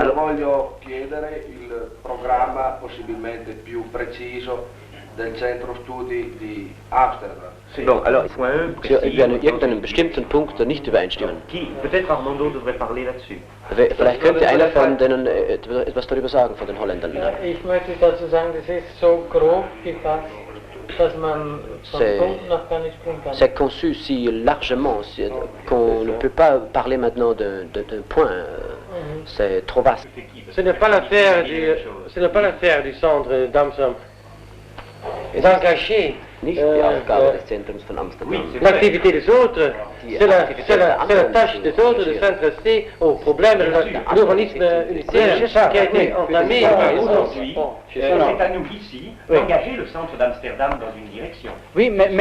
Voglio chiedere il programma possibilmente più preciso del Centro Studi di Amsterdam. Bon, alors, wir an irgendeinem bestimmten Punkt nicht übereinstimmen. Peut-être Armando devrait parler là-dessus. Vielleicht könnte einer von denen etwas darüber sagen, von den Holländern. Ja, ich möchte dazu sagen, das ist so grob gefasst, dass man von Punkt nach gar nicht springen kann. C'est conçu si largement qu'on ne peut pas parler maintenant d'un point. C'est trop vaste. Ce n'est pas l'affaire du centre d'Amsterdam d'engager Nicht die Aufgabe des Zentrums von Amsterdam. l'activité des autres. C'est la tâche des autres de s'intéresser aux problèmes de l'urbanisme unitaire qui a été entamé Aujourd'hui, c'est à nous ici d'engager le centre d'Amsterdam dans une direction. Oui, mais eux,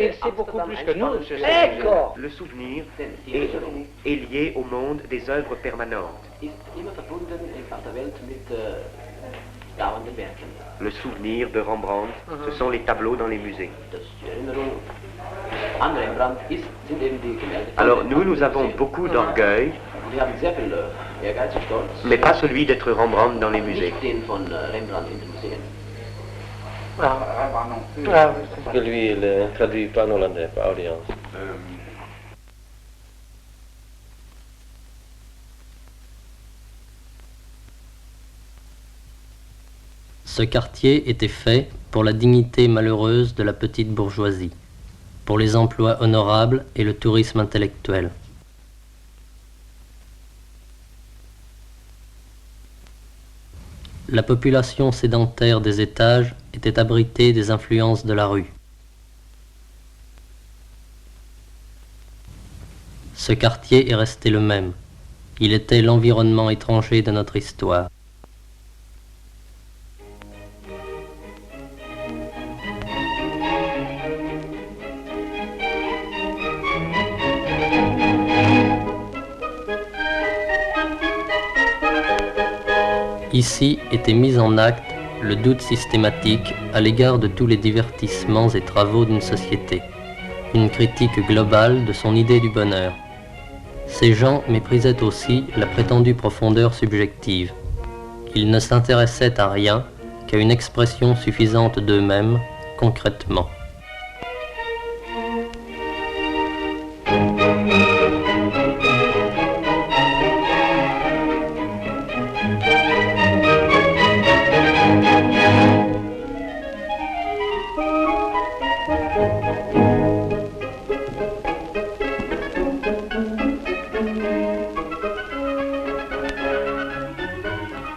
ils savent beaucoup plus que nous. Le souvenir est lié au monde des œuvres permanentes. Le souvenir de Rembrandt, ce sont les tableaux dans les musées. Alors nous avons beaucoup d'orgueil, mais pas celui d'être Rembrandt dans les musées. que lui, il ne traduit pas en hollandais, pas audience. Ce quartier était fait pour la dignité malheureuse de la petite bourgeoisie, pour les emplois honorables et le tourisme intellectuel. La population sédentaire des étages était abritée des influences de la rue. Ce quartier est resté le même. Il était l'environnement étranger de notre histoire. Ici était mis en acte le doute systématique à l'égard de tous les divertissements et travaux d'une société, une critique globale de son idée du bonheur. Ces gens méprisaient aussi la prétendue profondeur subjective. Ils ne s'intéressaient à rien qu'à une expression suffisante d'eux-mêmes, concrètement.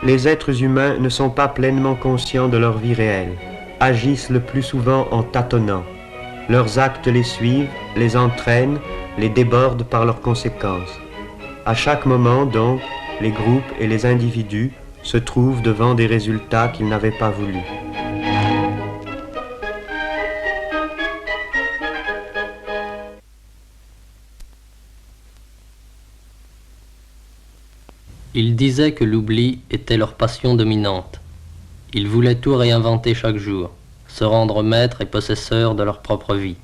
Les êtres humains ne sont pas pleinement conscients de leur vie réelle, agissent le plus souvent en tâtonnant. Leurs actes les suivent, les entraînent, les débordent par leurs conséquences. À chaque moment, donc, les groupes et les individus se trouvent devant des résultats qu'ils n'avaient pas voulus. Ils disaient que l'oubli était leur passion dominante. Ils voulaient tout réinventer chaque jour, se rendre maîtres et possesseurs de leur propre vie.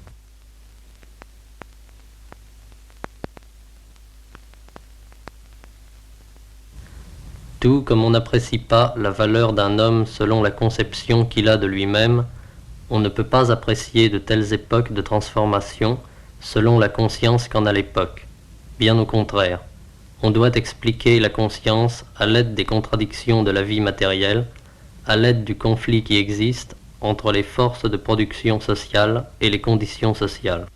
Tout comme on n'apprécie pas la valeur d'un homme selon la conception qu'il a de lui-même, on ne peut pas apprécier de telles époques de transformation selon la conscience qu'en a l'époque. Bien au contraire. On doit expliquer la conscience à l'aide des contradictions de la vie matérielle, à l'aide du conflit qui existe entre les forces de production sociale et les conditions sociales.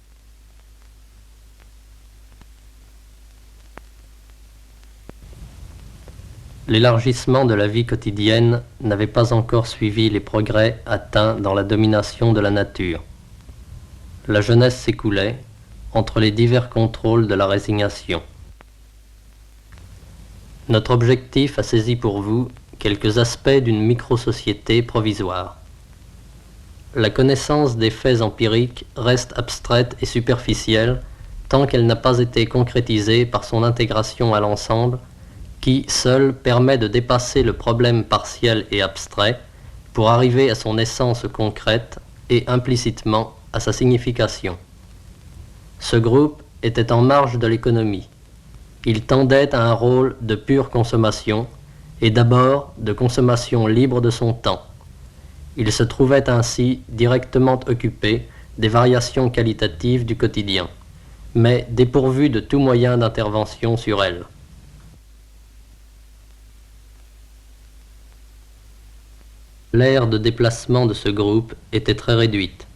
L'élargissement de la vie quotidienne n'avait pas encore suivi les progrès atteints dans la domination de la nature. La jeunesse s'écoulait entre les divers contrôles de la résignation. Notre objectif a saisi pour vous quelques aspects d'une micro-société provisoire. La connaissance des faits empiriques reste abstraite et superficielle tant qu'elle n'a pas été concrétisée par son intégration à l'ensemble qui, seul, permet de dépasser le problème partiel et abstrait pour arriver à son essence concrète et implicitement à sa signification. Ce groupe était en marge de l'économie. Il tendait à un rôle de pure consommation, et d'abord de consommation libre de son temps. Il se trouvait ainsi directement occupé des variations qualitatives du quotidien, mais dépourvu de tout moyen d'intervention sur elles. L'aire de déplacement de ce groupe était très réduite.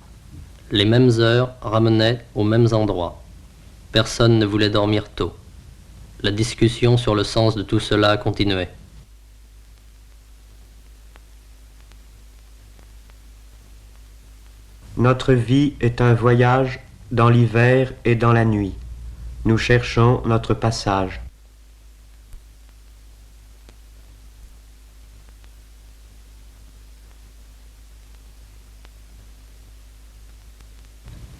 Les mêmes heures ramenaient aux mêmes endroits. Personne ne voulait dormir tôt. La discussion sur le sens de tout cela continuait. Notre vie est un voyage dans l'hiver et dans la nuit. Nous cherchons notre passage.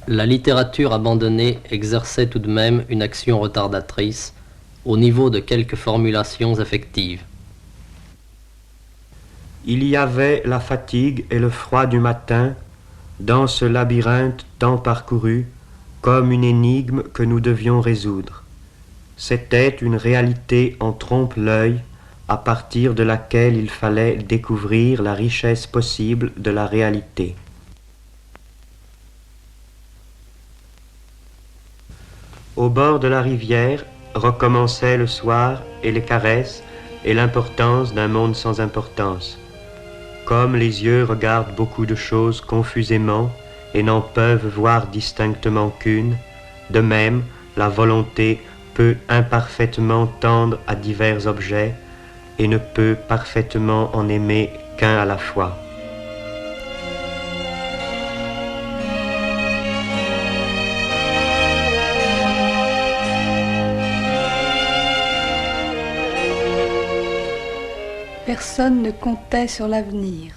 La littérature abandonnée exerçait tout de même une action retardatrice au niveau de quelques formulations affectives. Il y avait la fatigue et le froid du matin dans ce labyrinthe tant parcouru comme une énigme que nous devions résoudre. C'était une réalité en trompe-l'œil à partir de laquelle il fallait découvrir la richesse possible de la réalité. Au bord de la rivière recommençaient le soir et les caresses et l'importance d'un monde sans importance. Comme les yeux regardent beaucoup de choses confusément et n'en peuvent voir distinctement qu'une, de même la volonté peut imparfaitement tendre à divers objets et ne peut parfaitement en aimer qu'un à la fois. Personne ne comptait sur l'avenir.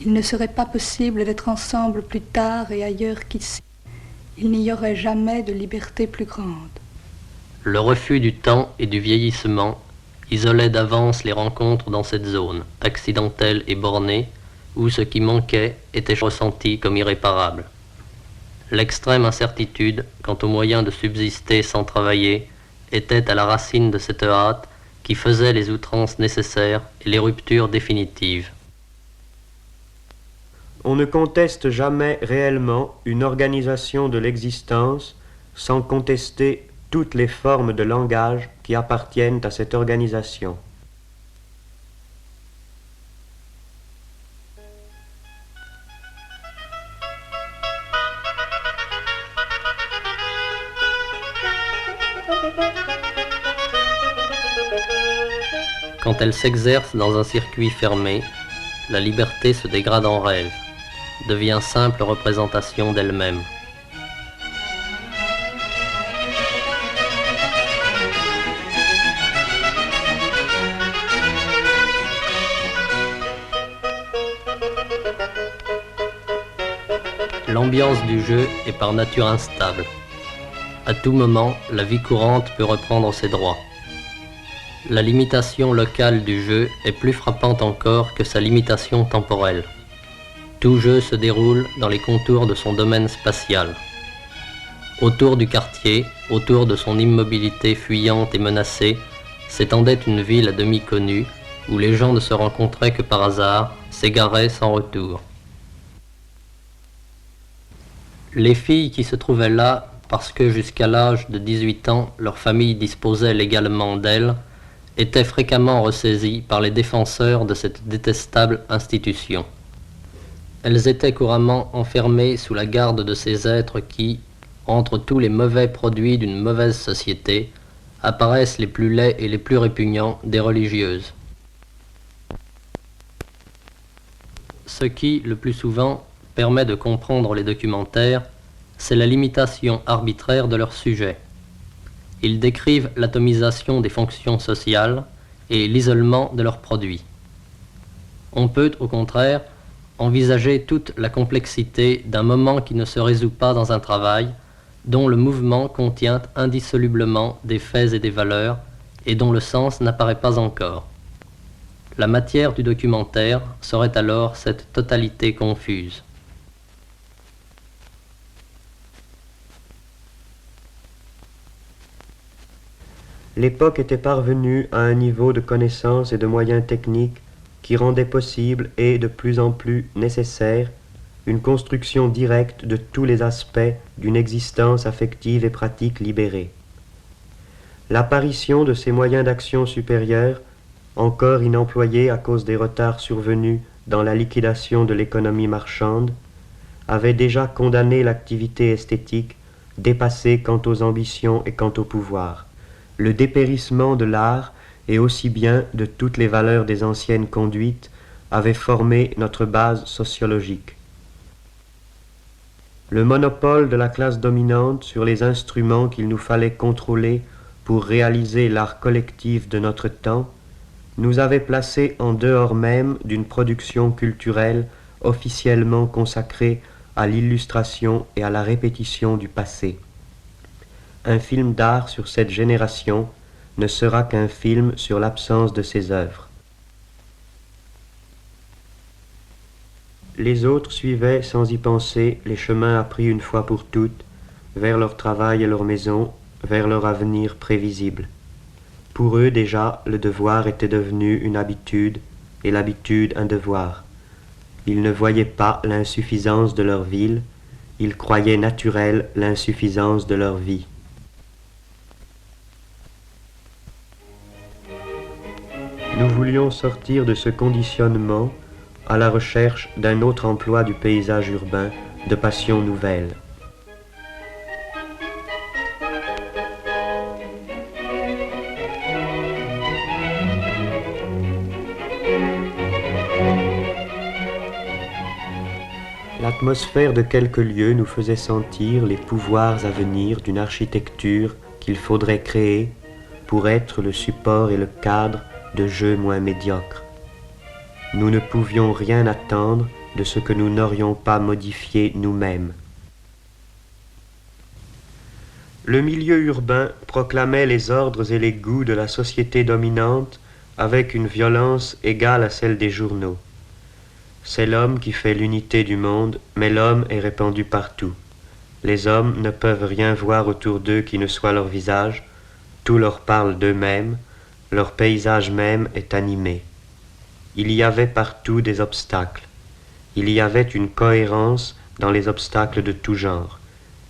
Il ne serait pas possible d'être ensemble plus tard et ailleurs qu'ici. Il n'y aurait jamais de liberté plus grande. Le refus du temps et du vieillissement isolait d'avance les rencontres dans cette zone, accidentelle et bornée, où ce qui manquait était ressenti comme irréparable. L'extrême incertitude quant aux moyens de subsister sans travailler était à la racine de cette hâte qui faisait les outrances nécessaires et les ruptures définitives. On ne conteste jamais réellement une organisation de l'existence sans contester toutes les formes de langage qui appartiennent à cette organisation. Quand elle s'exerce dans un circuit fermé, la liberté se dégrade en rêve, devient simple représentation d'elle-même. L'ambiance du jeu est par nature instable. À tout moment, la vie courante peut reprendre ses droits. La limitation locale du jeu est plus frappante encore que sa limitation temporelle. Tout jeu se déroule dans les contours de son domaine spatial. Autour du quartier, autour de son immobilité fuyante et menacée, s'étendait une ville à demi connue, où les gens ne se rencontraient que par hasard, s'égaraient sans retour. Les filles qui se trouvaient là, parce que jusqu'à l'âge de 18 ans, leur famille disposait légalement d'elles, étaient fréquemment ressaisies par les défenseurs de cette détestable institution. Elles étaient couramment enfermées sous la garde de ces êtres qui, entre tous les mauvais produits d'une mauvaise société, apparaissent les plus laids et les plus répugnants des religieuses. Ce qui, le plus souvent, permet de comprendre les documentaires, c'est la limitation arbitraire de leur sujet. Ils décrivent l'atomisation des fonctions sociales et l'isolement de leurs produits. On peut, au contraire, envisager toute la complexité d'un moment qui ne se résout pas dans un travail, dont le mouvement contient indissolublement des faits et des valeurs, et dont le sens n'apparaît pas encore. La matière du documentaire serait alors cette totalité confuse. L'époque était parvenue à un niveau de connaissances et de moyens techniques qui rendait possible et de plus en plus nécessaire une construction directe de tous les aspects d'une existence affective et pratique libérée. L'apparition de ces moyens d'action supérieurs, encore inemployés à cause des retards survenus dans la liquidation de l'économie marchande, avait déjà condamné l'activité esthétique, dépassée quant aux ambitions et quant au pouvoir. Le dépérissement de l'art et aussi bien de toutes les valeurs des anciennes conduites avait formé notre base sociologique. Le monopole de la classe dominante sur les instruments qu'il nous fallait contrôler pour réaliser l'art collectif de notre temps nous avait placés en dehors même d'une production culturelle officiellement consacrée à l'illustration et à la répétition du passé. Un film d'art sur cette génération ne sera qu'un film sur l'absence de ses œuvres. Les autres suivaient sans y penser les chemins appris une fois pour toutes vers leur travail et leur maison, vers leur avenir prévisible. Pour eux déjà, le devoir était devenu une habitude et l'habitude un devoir. Ils ne voyaient pas l'insuffisance de leur ville, ils croyaient naturelle l'insuffisance de leur vie. Nous voulions sortir de ce conditionnement à la recherche d'un autre emploi du paysage urbain, de passions nouvelles. L'atmosphère de quelques lieux nous faisait sentir les pouvoirs à venir d'une architecture qu'il faudrait créer pour être le support et le cadre de jeux moins médiocres. Nous ne pouvions rien attendre de ce que nous n'aurions pas modifié nous-mêmes. Le milieu urbain proclamait les ordres et les goûts de la société dominante avec une violence égale à celle des journaux. C'est l'homme qui fait l'unité du monde, mais l'homme est répandu partout. Les hommes ne peuvent rien voir autour d'eux qui ne soit leur visage, tout leur parle d'eux-mêmes, leur paysage même est animé. Il y avait partout des obstacles. Il y avait une cohérence dans les obstacles de tout genre.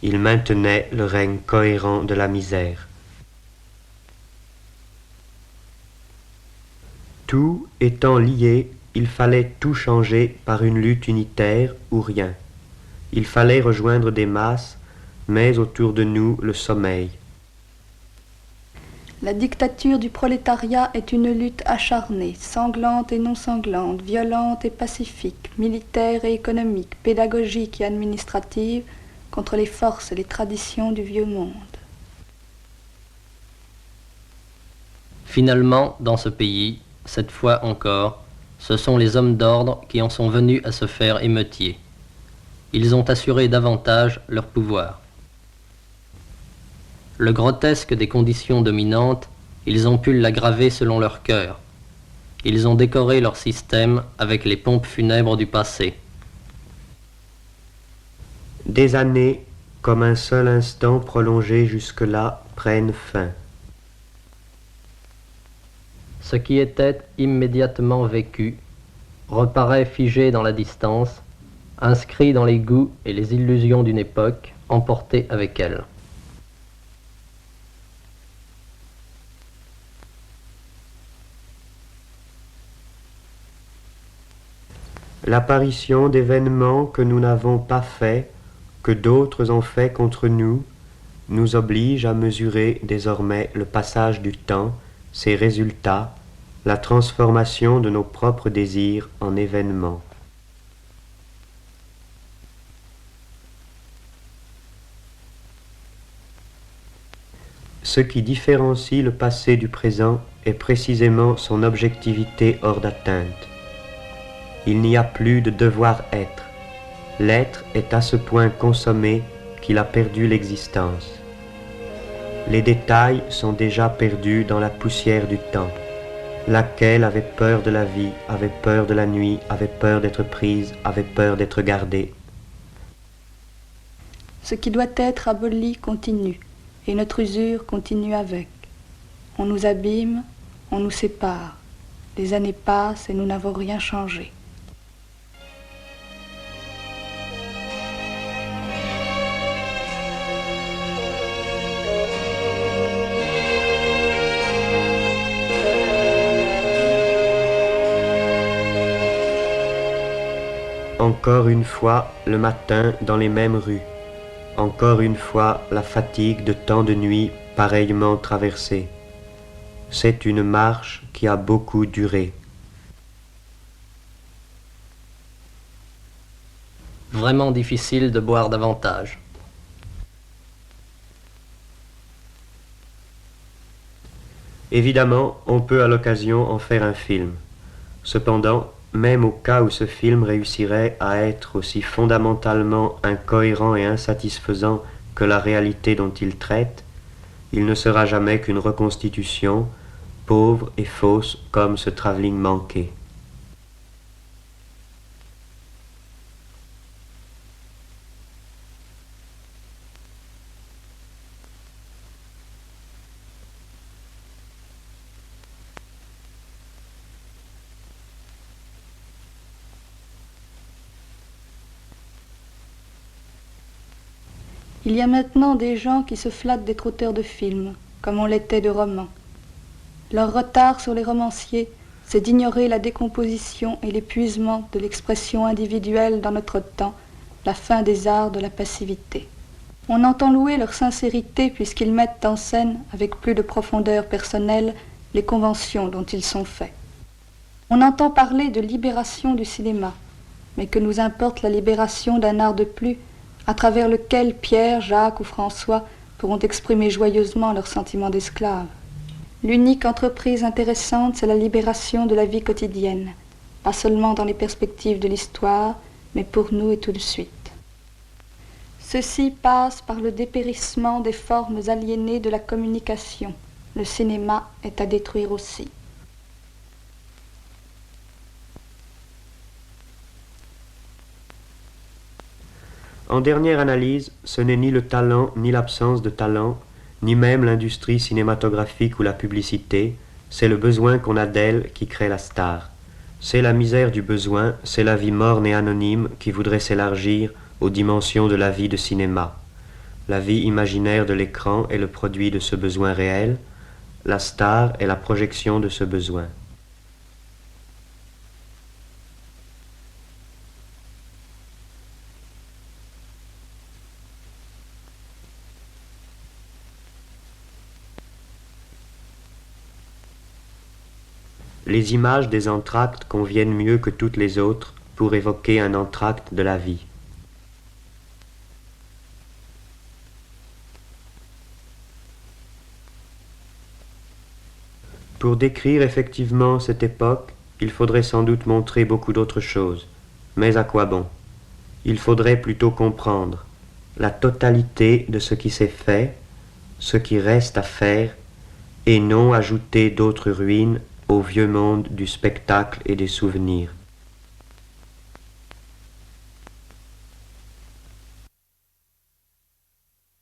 Il maintenait le règne cohérent de la misère. Tout étant lié, il fallait tout changer par une lutte unitaire ou rien. Il fallait rejoindre des masses, mais autour de nous le sommeil. La dictature du prolétariat est une lutte acharnée, sanglante et non sanglante, violente et pacifique, militaire et économique, pédagogique et administrative, contre les forces et les traditions du vieux monde. Finalement, dans ce pays, cette fois encore, ce sont les hommes d'ordre qui en sont venus à se faire émeutiers. Ils ont assuré davantage leur pouvoir. Le grotesque des conditions dominantes, ils ont pu l'aggraver selon leur cœur. Ils ont décoré leur système avec les pompes funèbres du passé. Des années, comme un seul instant prolongé jusque-là, prennent fin. Ce qui était immédiatement vécu reparaît figé dans la distance, inscrit dans les goûts et les illusions d'une époque, emporté avec elle. L'apparition d'événements que nous n'avons pas faits, que d'autres ont fait contre nous, nous oblige à mesurer désormais le passage du temps, ses résultats, la transformation de nos propres désirs en événements. Ce qui différencie le passé du présent est précisément son objectivité hors d'atteinte. Il n'y a plus de devoir-être. L'être est à ce point consommé qu'il a perdu l'existence. Les détails sont déjà perdus dans la poussière du temps. laquelle avait peur de la vie, avait peur de la nuit, avait peur d'être prise, avait peur d'être gardée. Ce qui doit être aboli continue, et notre usure continue avec. On nous abîme, on nous sépare. Les années passent et nous n'avons rien changé. Encore une fois, le matin, dans les mêmes rues. Encore une fois, la fatigue de tant de nuits pareillement traversées. C'est une marche qui a beaucoup duré. Vraiment difficile de boire davantage. Évidemment, on peut à l'occasion en faire un film. Cependant, même au cas où ce film réussirait à être aussi fondamentalement incohérent et insatisfaisant que la réalité dont il traite, il ne sera jamais qu'une reconstitution, pauvre et fausse comme ce travelling manqué. Il y a maintenant des gens qui se flattent d'être auteurs de films, comme on l'était de romans. Leur retard sur les romanciers, c'est d'ignorer la décomposition et l'épuisement de l'expression individuelle dans notre temps, la fin des arts de la passivité. On entend louer leur sincérité puisqu'ils mettent en scène, avec plus de profondeur personnelle, les conventions dont ils sont faits. On entend parler de libération du cinéma, mais que nous importe la libération d'un art de plus, à travers lequel Pierre, Jacques ou François pourront exprimer joyeusement leurs sentiments d'esclaves. L'unique entreprise intéressante, c'est la libération de la vie quotidienne, pas seulement dans les perspectives de l'histoire, mais pour nous et tout de suite. Ceci passe par le dépérissement des formes aliénées de la communication. Le cinéma est à détruire aussi. En dernière analyse, ce n'est ni le talent ni l'absence de talent, ni même l'industrie cinématographique ou la publicité, c'est le besoin qu'on a d'elle qui crée la star. C'est la misère du besoin, c'est la vie morne et anonyme qui voudrait s'élargir aux dimensions de la vie de cinéma. La vie imaginaire de l'écran est le produit de ce besoin réel, la star est la projection de ce besoin. Les images des entr'actes conviennent mieux que toutes les autres pour évoquer un entr'acte de la vie. Pour décrire effectivement cette époque, il faudrait sans doute montrer beaucoup d'autres choses. Mais à quoi bon? Il faudrait plutôt comprendre la totalité de ce qui s'est fait, ce qui reste à faire, et non ajouter d'autres ruines au vieux monde du spectacle et des souvenirs.